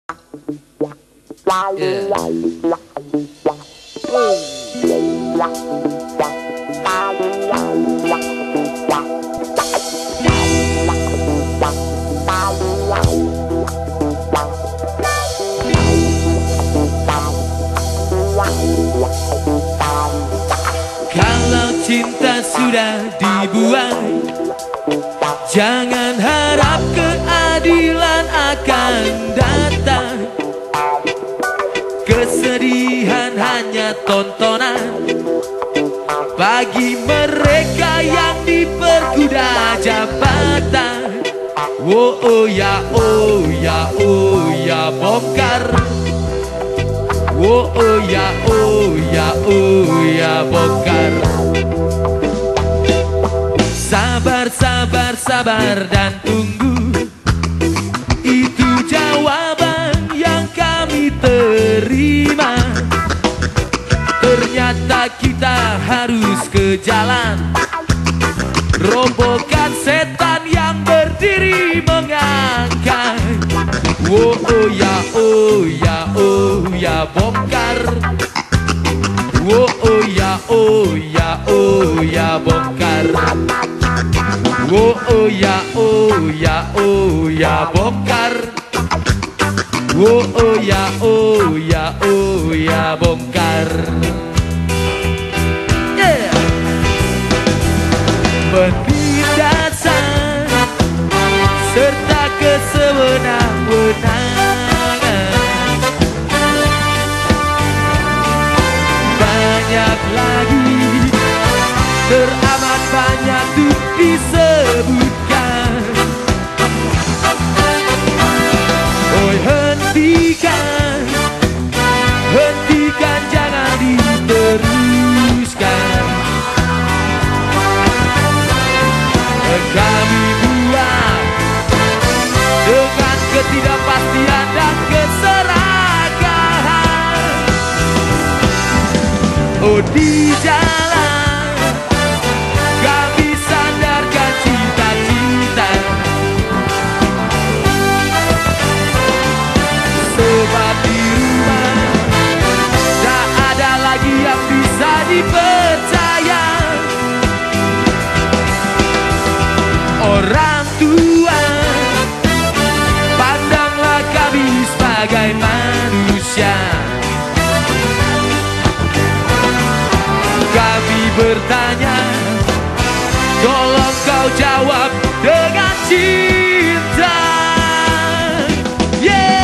Kalau cinta sudah dibuai, jangan harap keadilan akan datang. Kesedihan hanya tontonan bagi mereka yang diperkuda jabatan. Oh ya, oh ya, oh ya, bongkar. Oh ya, oh ya, oh ya, bongkar. Sabar, sabar, sabar dan tunggu, itu jawaban yang kami terima. Ternyata kita harus ke jalan, robohkan setan yang berdiri mengangkat. Oh ya, oh ya, oh ya, bongkar. Oh ya, oh ya, oh ya, bongkar. Oh ya, oh ya, oh ya, bongkar. Oh ya, oh ya, oh ya, bongkar. Yeah. Penindasan serta kesewenang-wenangan, banyak lagi, teramat banyak tuh disebutkan. Oh hentikan, hentikan, jangan diteruskan. Kami buat dengan ketidakpastian dan keserakahan. Oh di jalan kami sandarkan cita-cita, sebab di rumah tak ada lagi yang bisa dipercaya. Orang tua, pandanglah kami sebagai manusia. Kami bertanya, tolong kau jawab dengan cinta. Yes.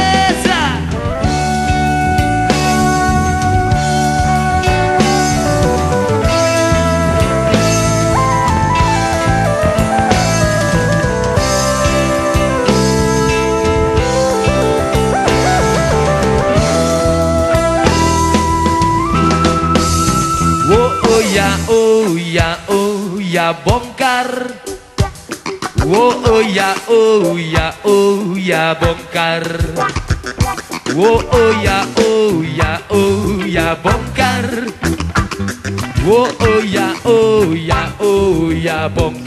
Oh ya, oh ya, oh ya, bongkar. Oh ya, oh ya, oh ya, bongkar. Oh ya, oh ya, oh ya, bongkar. Oh ya, oh ya, oh ya, bongkar.